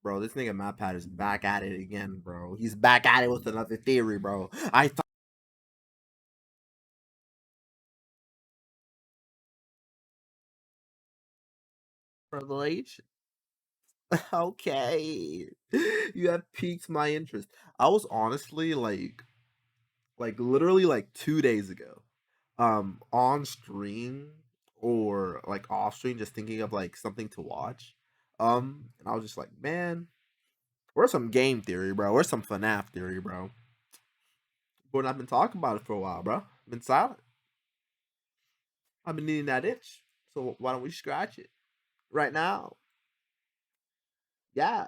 Bro, this nigga MatPat is back at it again, bro. He's back at it with another theory, bro. I thought revelation. Okay. You have piqued my interest. I was honestly like literally like 2 days ago, on stream or like off stream, just thinking of like something to watch. And I was just like, man, where's some game theory, bro? Where's some FNAF theory, bro? But I've been talking about it for a while, bro. I've been silent. I've been needing that itch. So why don't we scratch it right now? Yeah.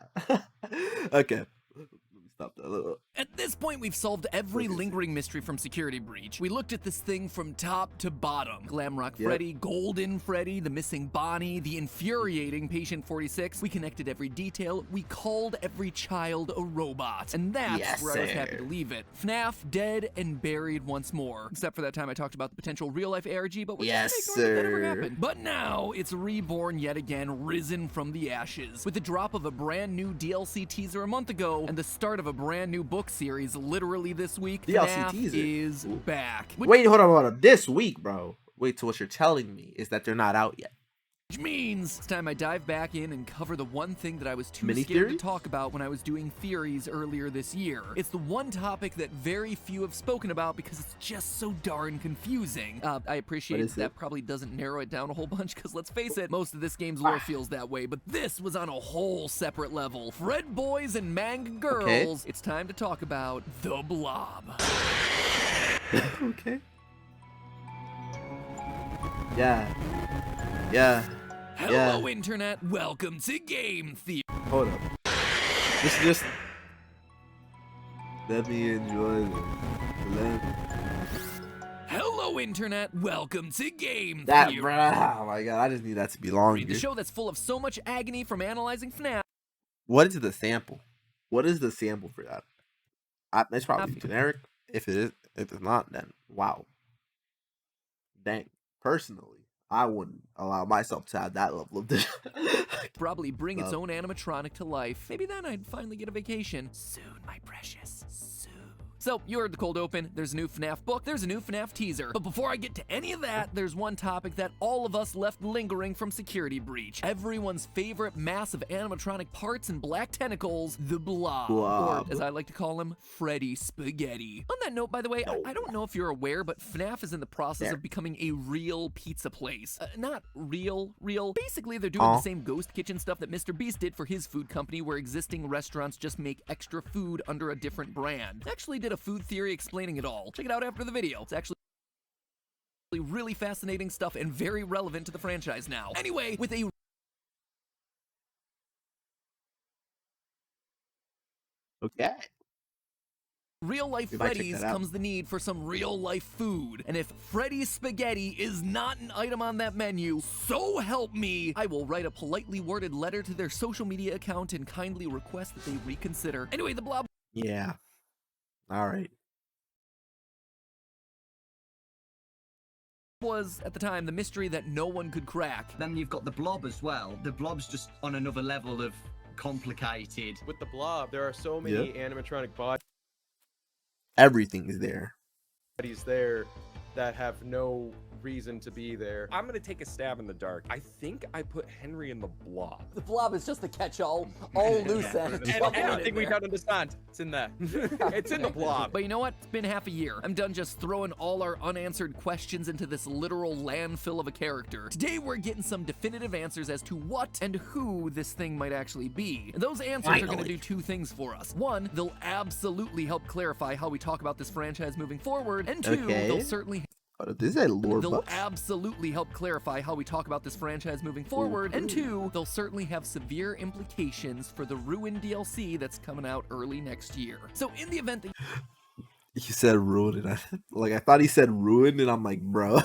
Okay. Let me stop that. At this point, we've solved every lingering mystery from Security Breach. We looked at this thing from top to bottom. Glamrock Freddy, Golden Freddy, the missing Bonnie, the infuriating Patient 46. We connected every detail. We called every child a robot. And that's where I was happy to leave it. FNAF dead and buried once more. Except for that time I talked about the potential real-life ARG, but we're just ignoring that ever happened. But now, it's reborn yet again, risen from the ashes. With the drop of a brand new DLC teaser a month ago, and the start of a brand new book series literally this week, DLC FNAF teaser is back. Wait, hold on. This week, bro. Wait, so what you're telling me is that they're not out yet. Which means it's time I dive back in and cover the one thing that I was too Mini scared theories? to talk about when I was doing theories earlier this year. It's the one topic that very few have spoken about because it's just so darn confusing. I appreciate that probably doesn't narrow it down a whole bunch because let's face it, most of this game's lore feels that way, but this was on a whole separate level. Fred boys and Mang girls, it's time to talk about the Blob. Okay. Yeah. Hello, Internet. Welcome to Game Theory. Hold up. Just let me enjoy this. Hello, Internet. Welcome to Game That, Theory. bruh. Oh my god, I just need that to be longer. The show that's full of so much agony from analyzing FNAF. What is the sample? What is the sample for that? It's probably generic. If it is, if it's not, then wow. Dang. Personally, I wouldn't allow myself to have that level of this. Probably bring its own animatronic to life. Maybe then I'd finally get a vacation. Soon, my precious. Soon. So, you heard the cold open. There's a new FNAF book. There's a new FNAF teaser. But before I get to any of that, there's one topic that all of us left lingering from Security Breach. Everyone's favorite massive animatronic parts and black tentacles, the Blob. Or, as I like to call him, Freddy Spaghetti. On that note, by the way, I don't know if you're aware, but FNAF is in the process of becoming a real pizza place. Not real. Basically, they're doing the same ghost kitchen stuff that Mr. Beast did for his food company, where existing restaurants just make extra food under a different brand. Actually did a food theory explaining it all. Check it out after the video. It's actually really fascinating stuff and very relevant to the franchise now. Anyway, with a real-life Freddy's comes the need for some real-life food. And if Freddy's Spaghetti is not an item on that menu, so help me, I will write a politely worded letter to their social media account and kindly request that they reconsider. Anyway, the Blob... Yeah. Alright. was, at the time, the mystery that no one could crack. Then you've got the Blob as well. The Blob's just on another level of complicated. With the Blob, there are so many animatronic Everything is there. bodies there that have no reason to be there. I'm gonna take a stab in the dark. I think I put Henry in the Blob. The Blob is just a catch-all, all loose ends. And anything we don't understand, it's in there. It's in the Blob. But you know what? It's been half a year. I'm done just throwing all our unanswered questions into this literal landfill of a character. Today we're getting some definitive answers as to what and who this thing might actually be. And those answers are gonna do two things for us. One, they'll absolutely help clarify how we talk about this franchise moving forward. And two, they'll certainly... This is a lore They'll buff. absolutely help clarify how we talk about this franchise moving forward, and two, they'll certainly have severe implications for the Ruin DLC that's coming out early next year. So in the event that He said ruined, and I thought he said ruined, and I'm like, bro,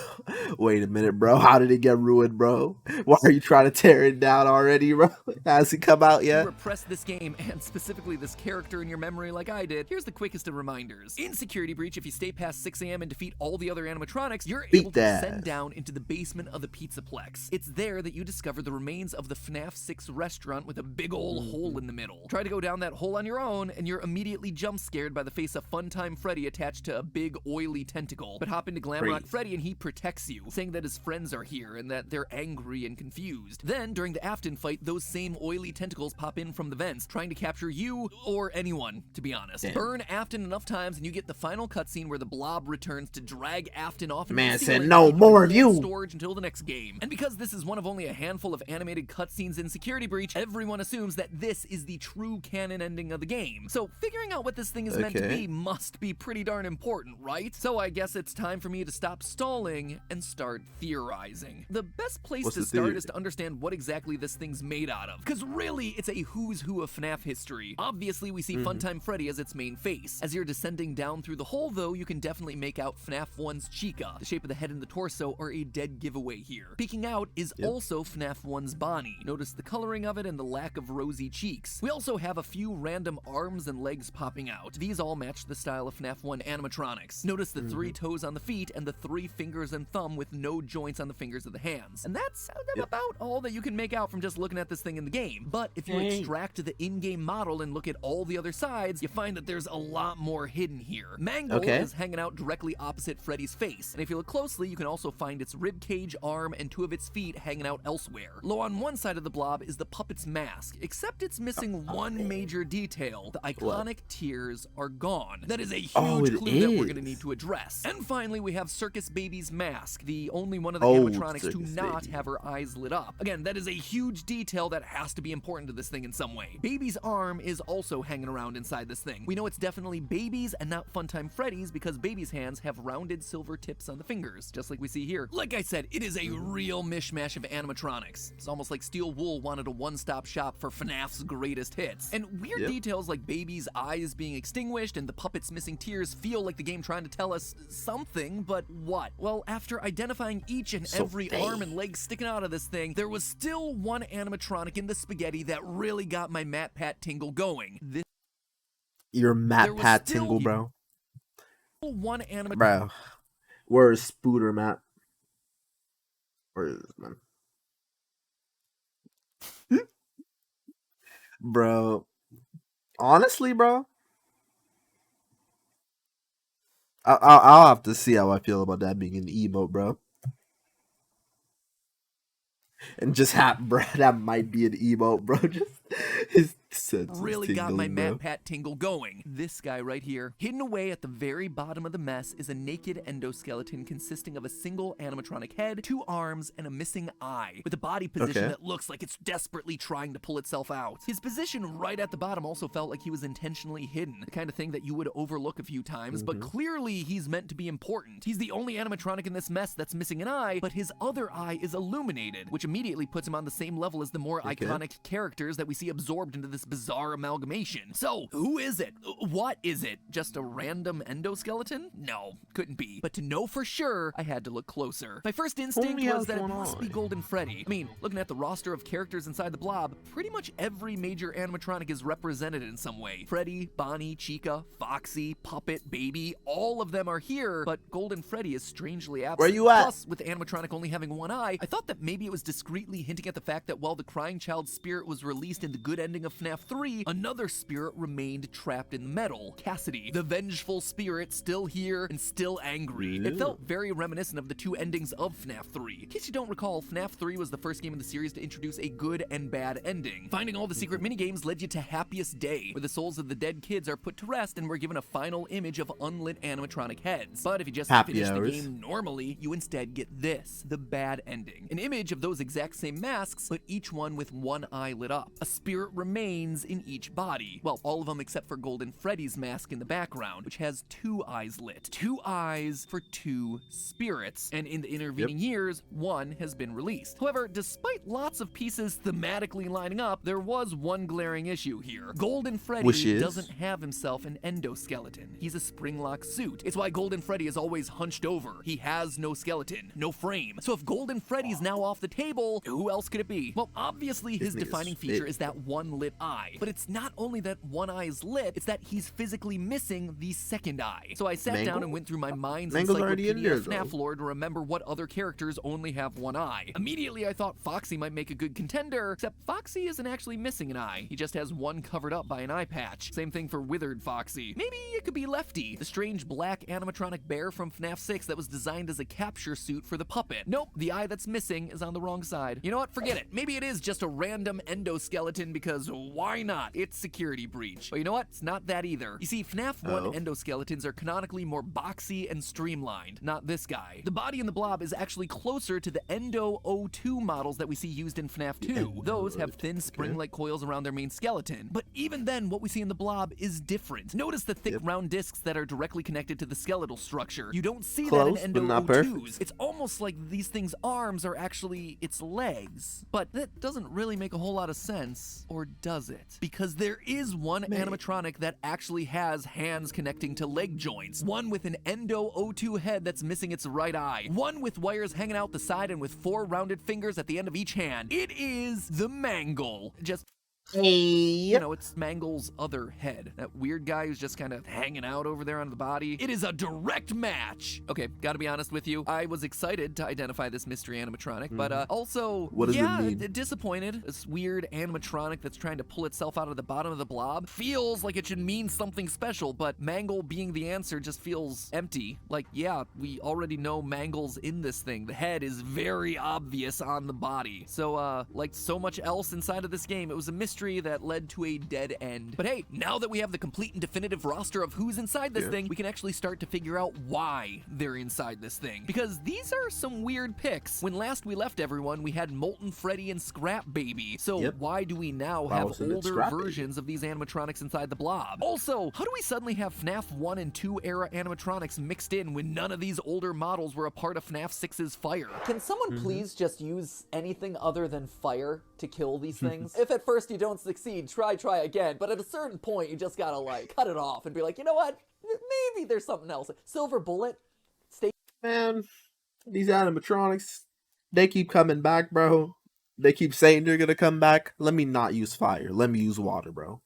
wait a minute, bro. How did it get ruined, bro? Why are you trying to tear it down already, bro? Has it come out You yet? repress this game, and specifically this character in your memory like I did, here's the quickest of reminders. In Security Breach, if you stay past 6 a.m. and defeat all the other animatronics, you're Beat able to that. descend down into the basement of the Pizzaplex. It's there that you discover the remains of the FNAF 6 restaurant with a big ol' hole in the middle. Try to go down that hole on your own, and you're immediately jump scared by the face of Funtime Freddy attached to a big oily tentacle. But hop into Glamrock Crazy. Freddy and he protects you, saying that his friends are here and that they're angry and confused. Then, during the Afton fight, those same oily tentacles pop in from the vents, trying to capture you or anyone, to be honest. Damn. Burn Afton enough times and you get the final cutscene where the blob returns to drag Afton off into Man the said, ceiling "No and keep more him of in you." storage until the next game. And because this is one of only a handful of animated cutscenes in Security Breach, everyone assumes that this is the true canon ending of the game. So figuring out what this thing is meant to Okay. be must be pretty darn important, right? So I guess it's time for me to stop stalling and start theorizing. The best place What's to the start theory? is to understand what exactly this thing's made out of. Because really, it's a who's who of FNAF history. Obviously, we see Funtime Freddy as its main face. As you're descending down through the hole, though, you can definitely make out FNAF 1's Chica. The shape of the head and the torso are a dead giveaway here. Peeking out is also FNAF 1's Bonnie. Notice the coloring of it and the lack of rosy cheeks. We also have a few random arms and legs popping out. These all match the style of FNAF 1 animatronics. Notice the 3 toes on the feet and the 3 fingers and thumb with no joints on the fingers of the hands. And that's about all that you can make out from just looking at this thing in the game. But if you Dang. extract the in-game model and look at all the other sides, you find that there's a lot more hidden here. Mangle Okay. is hanging out directly opposite Freddy's face, and if you look closely, you can also find its rib cage, arm, and 2 of its feet hanging out elsewhere. Low on one side of the blob is the puppet's mask, except it's missing one major detail. The iconic tears are gone. That is a huge Oh, it clue that we're going to is. need to address. And finally, we have Circus Baby's mask, the only one of the Oh, animatronics to Circus not Baby. have her eyes lit up. Again, that is a huge detail that has to be important to this thing in some way. Baby's arm is also hanging around inside this thing. We know it's definitely Baby's and not Funtime Freddy's because Baby's hands have rounded silver tips on the fingers, just like we see here. Like I said, it is a real mishmash of animatronics. It's almost like Steel Wool wanted a one-stop shop for FNAF's greatest hits. And weird Yep. details like Baby's eyes being extinguished and the puppet's missing tears feel like the game trying to tell us something, but what? Well, after identifying each and every arm and leg sticking out of this thing, there was still one animatronic in the spaghetti that really got my Matt Pat tingle going. This Your There Matt was Pat still- tingle, bro. one animatronic. Bro, where's Spooter, Matt? Where is this, man? Bro, honestly, bro, I'll have to see how I feel about that being an emote, bro. And just bro, that might be an emote, bro. Just his senses Really got my tingling, bro. Matt Pat tingle going. This guy right here. Hidden away at the very bottom of the mess is a naked endoskeleton consisting of a single animatronic head, 2 arms, and a missing eye, with a body position Okay. that looks like it's desperately trying to pull itself out. His position right at the bottom also felt like he was intentionally hidden, the kind of thing that you would overlook a few times, but clearly he's meant to be important. He's the only animatronic in this mess that's missing an eye, but his other eye is illuminated, which immediately puts him on the same level as the more iconic characters that we see absorbed into this bizarre amalgamation. So, who is it? What is it? Just a random endoskeleton? No, couldn't be. But to know for sure, I had to look closer. My first instinct Only was has that it one must be eye. Golden Freddy. I mean, looking at the roster of characters inside the blob, pretty much every major animatronic is represented in some way. Freddy, Bonnie, Chica, Foxy, Puppet, Baby, all of them are here, but Golden Freddy is strangely absent. Where you at? Plus, with the animatronic only having one eye, I thought that maybe it was discreetly hinting at the fact that while the crying child's spirit was released in the good ending of FNAF 3, another spirit remained trapped in the metal. Cassidy, the vengeful spirit, still here and still angry. It felt very reminiscent of the 2 endings of FNAF 3. In case you don't recall, FNAF 3 was the first game in the series to introduce a good and bad ending. Finding all the secret minigames led you to Happiest Day, where the souls of the dead kids are put to rest and we're given a final image of unlit animatronic heads. But if you just Happy finish the hours. game normally, you instead get this, the bad ending. An image of those exact same masks, but each one with one eye lit up. A spirit remains brains in each body. Well, all of them except for Golden Freddy's mask in the background, which has 2 eyes lit. 2 eyes for 2 spirits. And in the intervening years, 1 has been released. However, despite lots of pieces thematically lining up, there was one glaring issue here. Golden Freddy doesn't have himself an endoskeleton. He's a spring-lock suit. It's why Golden Freddy is always hunched over. He has no skeleton, no frame. So if Golden Freddy's now off the table, who else could it be? Well, obviously his defining feature is that 1 lit eye. But it's not only that 1 eye is lit, it's that he's physically missing the 2nd eye. So I sat down and went through my mind's encyclopedia of FNAF lore to remember what other characters only have 1 eye. Immediately I thought Foxy might make a good contender, except Foxy isn't actually missing an eye. He just has 1 covered up by an eye patch. Same thing for Withered Foxy. Maybe it could be Lefty, the strange black animatronic bear from FNAF 6 that was designed as a capture suit for the puppet. Nope, the eye that's missing is on the wrong side. You know what? Forget it. Maybe it is just a random endoskeleton because why not? It's Security Breach. But you know what? It's not that either. You see, FNAF 1 endoskeletons are canonically more boxy and streamlined, not this guy. The body in the blob is actually closer to the Endo O2 models that we see used in FNAF 2. Those have thin spring-like coils around their main skeleton. But even then, what we see in the blob is different. Notice the thick round discs that are directly connected to the skeletal structure. You don't see that in Endo O2s. It's almost like these things' arms are actually its legs. But that doesn't really make a whole lot of sense, or does it? Because there is one animatronic that actually has hands connecting to leg joints. One with an Endo O2 head that's missing its right eye. One with wires hanging out the side and with 4 rounded fingers at the end of each hand. It is the Mangle. Just you know, it's Mangle's other head. That weird guy who's just kind of hanging out over there on the body. It is a direct match. Okay, gotta be honest with you. I was excited to identify this mystery animatronic, but also, what does it mean? Disappointed. This weird animatronic that's trying to pull itself out of the bottom of the blob feels like it should mean something special, but Mangle being the answer just feels empty. Like, yeah, we already know Mangle's in this thing. The head is very obvious on the body. So, like so much else inside of this game, it was a mystery that led to a dead end. But hey, now that we have the complete and definitive roster of who's inside this thing, we can actually start to figure out why they're inside this thing. Because these are some weird picks. When last we left everyone, we had Molten Freddy and Scrap Baby. So why do we now have older versions of these animatronics inside the blob? Also, how do we suddenly have FNAF 1 and 2 era animatronics mixed in when none of these older models were a part of FNAF 6's fire? Can someone please just use anything other than fire to kill these things? If at first you don't succeed, try again. But at a certain point, you just gotta, like, cut it off and be like, you know what? Maybe there's something else. Silver Bullet, stay. Man, these animatronics, they keep coming back, bro. They keep saying they're gonna come back. Let me not use fire. Let me use water, bro.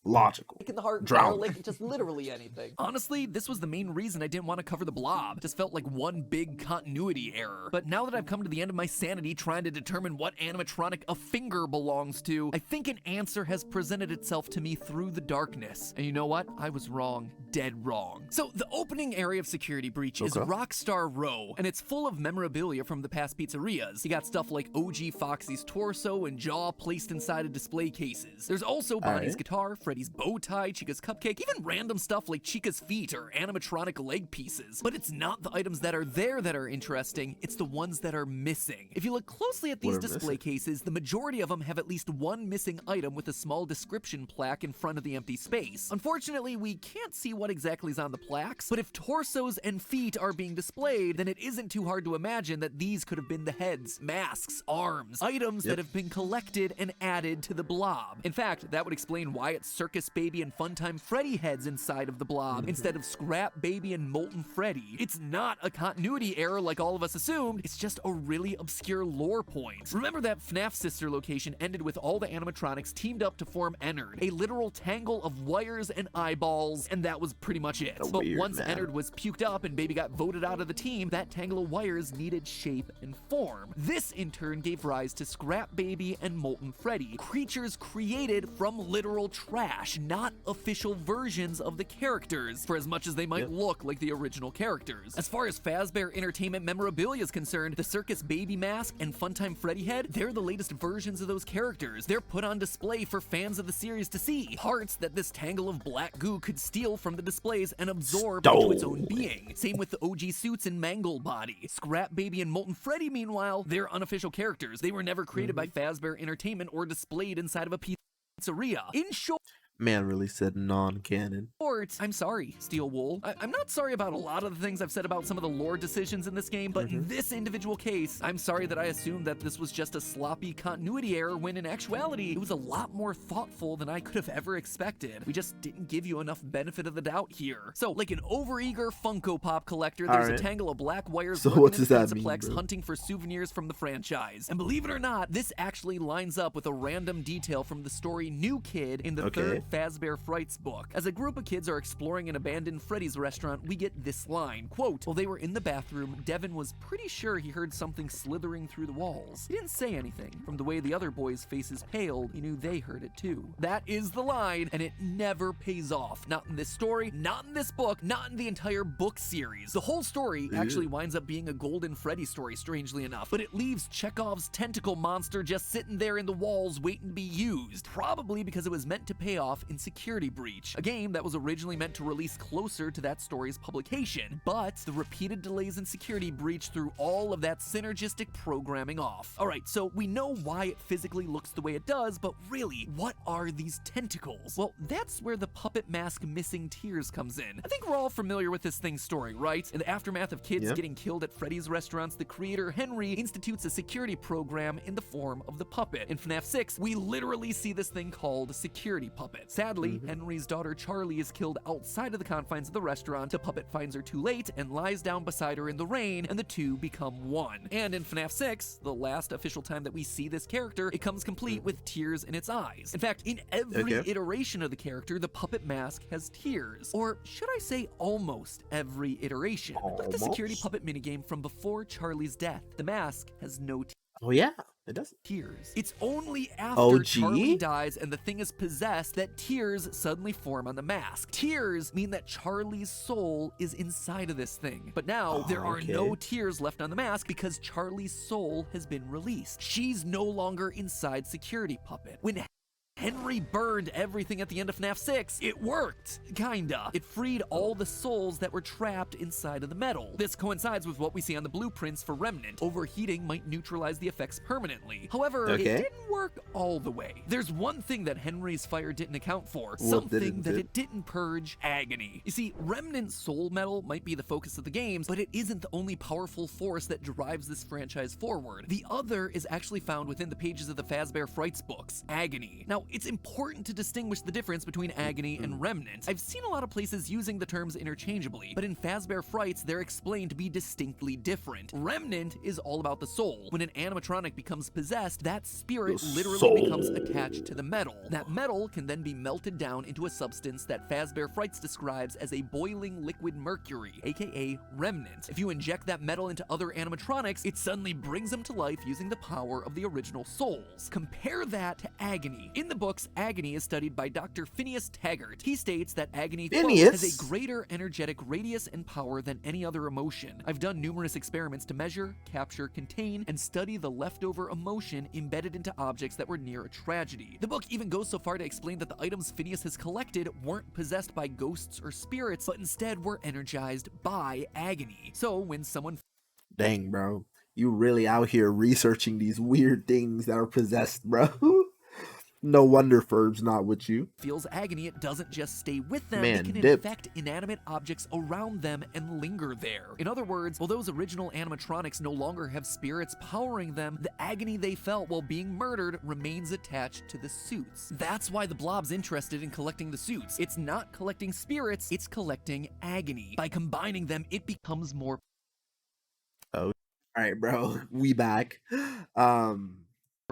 Logical. In the heart, Drown. garlic, just literally anything. Honestly, this was the main reason I didn't want to cover the blob. It just felt like one big continuity error. But now that I've come to the end of my sanity trying to determine what animatronic a finger belongs to, I think an answer has presented itself to me through the darkness. And you know what? I was wrong. Dead wrong. So the opening area of Security Breach is Rockstar Row, and it's full of memorabilia from the past pizzerias. You got stuff like OG Foxy's torso and jaw placed inside of display cases. There's also Bonnie's guitar, Freddy's bow tie, Chica's cupcake, even random stuff like Chica's feet or animatronic leg pieces. But it's not the items that are there that are interesting, it's the ones that are missing. If you look closely at these display cases, the majority of them have at least one missing item with a small description plaque in front of the empty space. Unfortunately, we can't see what exactly is on the plaques, but if torsos and feet are being displayed, then it isn't too hard to imagine that these could have been the heads, masks, arms, items that have been collected and added to the blob. In fact, that would explain why it's Circus Baby and Funtime Freddy heads inside of the blob instead of Scrap Baby and Molten Freddy. It's not a continuity error like all of us assumed, it's just a really obscure lore point. Remember that FNAF sister location ended with all the animatronics teamed up to form Ennard, a literal tangle of wires and eyeballs, and that was pretty much it. But once Ennard was puked up and Baby got voted out of the team, that tangle of wires needed shape and form. This in turn gave rise to Scrap Baby and Molten Freddy, creatures created from literal trash, not official versions of the characters, for as much as they might look like the original characters. As far as Fazbear Entertainment memorabilia is concerned, the Circus Baby mask and Funtime Freddy head, they're the latest versions of those characters. They're put on display for fans of the series to see. Parts that this tangle of black goo could steal from the displays and absorb into its own being. Same with the OG suits and Mangle body. Scrap Baby and Molten Freddy, meanwhile, they're unofficial characters. They were never created by Fazbear Entertainment or displayed inside of a piece. pizzeria. In short, Man really said non-canon. I'm sorry, Steel Wool. I'm not sorry about a lot of the things I've said about some of the lore decisions in this game, but in this individual case, I'm sorry that I assumed that this was just a sloppy continuity error when in actuality, it was a lot more thoughtful than I could have ever expected. We just didn't give you enough benefit of the doubt here. So, like an overeager Funko Pop collector, there's a tangle of black wires So lurking what in does the that mean, Fensiplex bro? hunting for souvenirs from the franchise. And believe it or not, this actually lines up with a random detail from the story New Kid in the third Fazbear Frights book. As a group of kids are exploring an abandoned Freddy's restaurant, we get this line, quote, "While they were in the bathroom, Devin was pretty sure he heard something slithering through the walls. He didn't say anything. From the way the other boys' faces paled, he knew they heard it too." That is the line, and it never pays off. Not in this story, not in this book, not in the entire book series. The whole story actually winds up being a Golden Freddy story, strangely enough, but it leaves Chekhov's tentacle monster just sitting there in the walls waiting to be used, probably because it was meant to pay off in Security Breach, a game that was originally meant to release closer to that story's publication, but the repeated delays in Security Breach threw all of that synergistic programming off. Alright, so we know why it physically looks the way it does, but really, what are these tentacles? Well, that's where the puppet mask Missing Tears comes in. I think we're all familiar with this thing's story, right? In the aftermath of kids getting killed at Freddy's restaurants, the creator Henry institutes a security program in the form of the puppet. In FNAF 6, we literally see this thing called Security Puppet. Sadly, Henry's daughter Charlie is killed outside of the confines of the restaurant. The puppet finds her too late and lies down beside her in the rain, and the two become one. And in FNAF 6, the last official time that we see this character, it comes complete with tears in its eyes. In fact, in every iteration of the character, the puppet mask has tears. Or should I say almost every iteration. Look at the security puppet minigame from before Charlie's death. The mask has no Oh yeah, it does. tears. It's only after OG? Charlie dies and the thing is possessed that tears suddenly form on the mask. Tears mean that Charlie's soul is inside of this thing. But now there are no tears left on the mask because Charlie's soul has been released. She's no longer inside Security Puppet. When Henry burned everything at the end of FNAF 6, it worked, kinda. It freed all the souls that were trapped inside of the metal. This coincides with what we see on the blueprints for Remnant. Overheating might neutralize the effects permanently. However, it didn't work all the way. There's one thing that Henry's fire didn't account for, something that it didn't purge: agony. You see, Remnant soul metal might be the focus of the games, but it isn't the only powerful force that drives this franchise forward. The other is actually found within the pages of the Fazbear Frights books: agony. Now, it's important to distinguish the difference between agony and remnant. I've seen a lot of places using the terms interchangeably, but in Fazbear Frights, they're explained to be distinctly different. Remnant is all about the soul. When an animatronic becomes possessed, that spirit literally becomes attached to the metal. That metal can then be melted down into a substance that Fazbear Frights describes as a boiling liquid mercury, aka remnant. If you inject that metal into other animatronics, it suddenly brings them to life using the power of the original souls. Compare that to agony. In the books, agony is studied by Dr. Phineas Taggart. He states that agony has a greater energetic radius and power than any other emotion. I've done numerous experiments to measure, capture, contain, and study the leftover emotion embedded into objects that were near a tragedy. The book even goes so far to explain that the items Phineas has collected weren't possessed by ghosts or spirits, but instead were energized by agony. So when someone Dang, bro. You really out here researching these weird things that are possessed, bro. No wonder Ferb's not with you. feels agony, it doesn't just stay with them, Man, it can dipped. infect inanimate objects around them and linger there. In other words, while those original animatronics no longer have spirits powering them, the agony they felt while being murdered remains attached to the suits. That's why the Blob's interested in collecting the suits. It's not collecting spirits, it's collecting agony. By combining them, it becomes more Alright, bro. We back.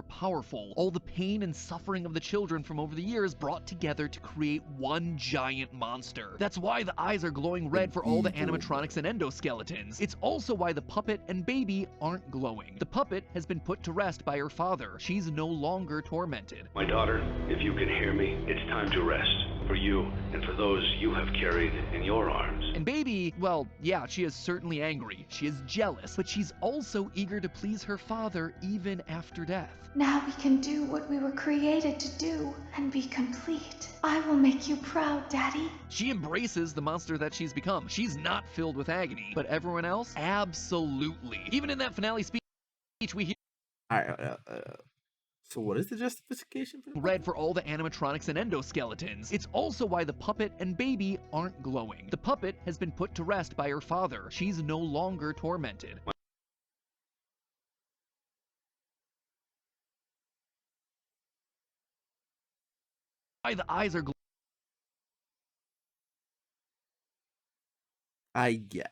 powerful. All the pain and suffering of the children from over the years brought together to create one giant monster. That's why the eyes are glowing red for all the animatronics and endoskeletons. It's also why the puppet and baby aren't glowing. The puppet has been put to rest by her father. She's no longer tormented. My daughter, if you can hear me, it's time to rest. For you and for those you have carried in your arms. And baby, well, yeah, she is certainly angry. She is jealous, but she's also eager to please her father even after death. Now we can do what we were created to do and be complete. I will make you proud, Daddy. She embraces the monster that she's become. She's not filled with agony, but everyone else, absolutely. Even in that finale speech we hear Alright, So what is the justification for the red for all the animatronics and endoskeletons. It's also why the puppet and baby aren't glowing. The puppet has been put to rest by her father. She's no longer tormented. Why the eyes are I get.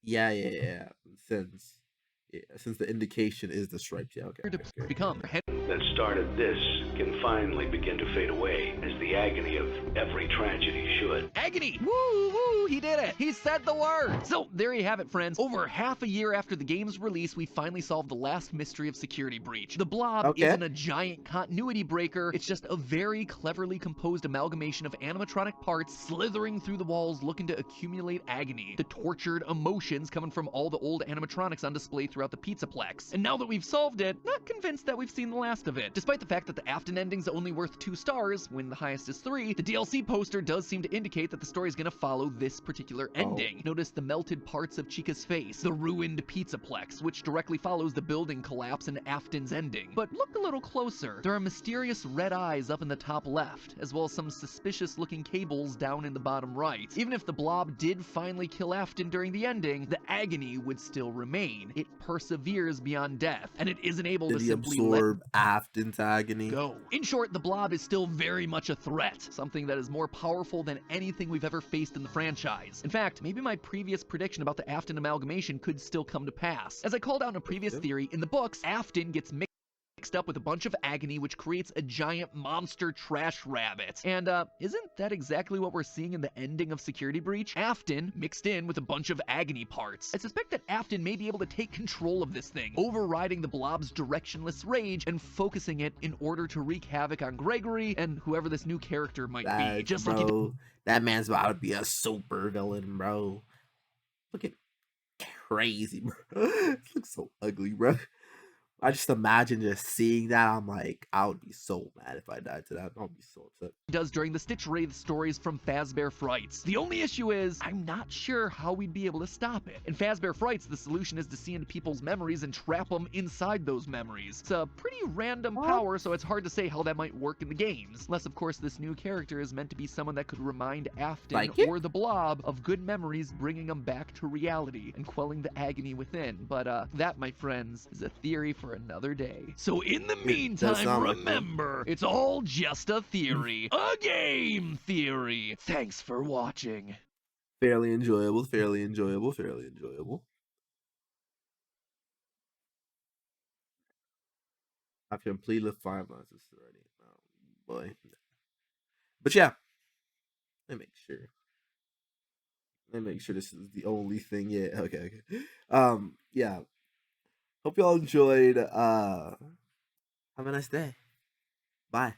Yeah. Since the indication is the stripes. Yeah, okay. to become That started this can finally begin to fade away, as the agony of every tragedy should. agony. Woo, woo, he did it. He said the word. So there you have it, friends. Over half a year after the game's release, we finally solved the last mystery of Security Breach. The Blob Okay. isn't a giant continuity breaker. It's just a very cleverly composed amalgamation of animatronic parts slithering through the walls looking to accumulate agony. The tortured emotions coming from all the old animatronics on display throughout the Pizzaplex. And now that we've solved it, not convinced that we've seen the last of it. Despite the fact that the Afton ending's only worth 2 stars, when the highest is 3, the DLC poster does seem to indicate that the story is going to follow this particular ending. Notice the melted parts of Chica's face, the ruined Pizzaplex, which directly follows the building collapse and Afton's ending. But look a little closer. There are mysterious red eyes up in the top left, as well as some suspicious looking cables down in the bottom right. Even if the Blob did finally kill Afton during the ending, the agony would still remain. It perseveres beyond death, and it isn't able Did to he simply absorb Afton's agony? go. In short, the Blob is still very much a threat, something that is more powerful than anything we've ever faced in the franchise. In fact, maybe my previous prediction about the Afton amalgamation could still come to pass. As I called out in a previous theory, in the books, Afton gets mixed up with a bunch of agony, which creates a giant monster trash rabbit. And isn't that exactly what we're seeing in the ending of Security Breach? Afton mixed in with a bunch of agony parts. I suspect that Afton may be able to take control of this thing, overriding the Blob's directionless rage and focusing it in order to wreak havoc on Gregory and whoever this new character might be. Just like he did that man's about to be a super villain, bro. Looking crazy, bro. It looks so ugly, bro. I just imagine just seeing that. I'm like, I would be so mad if I died to that. I'd be so upset. does during the Stitch Wraith stories from Fazbear Frights. The only issue is, I'm not sure how we'd be able to stop it. In Fazbear Frights, the solution is to see into people's memories and trap them inside those memories. It's a pretty random power, so it's hard to say how that might work in the games. Unless, of course, this new character is meant to be someone that could remind Afton Psychic? or the Blob of good memories, bringing them back to reality and quelling the agony within. But that, my friends, is a theory for another day. So in the meantime, sound like one. remember, it's all just a theory. A game theory. Thanks for watching. Fairly enjoyable, fairly enjoyable, fairly enjoyable. I've completed 5 months already. Oh boy. But yeah. Let me make sure this is the only thing. Yeah, okay. Yeah. Hope y'all enjoyed. Have a nice day. Bye.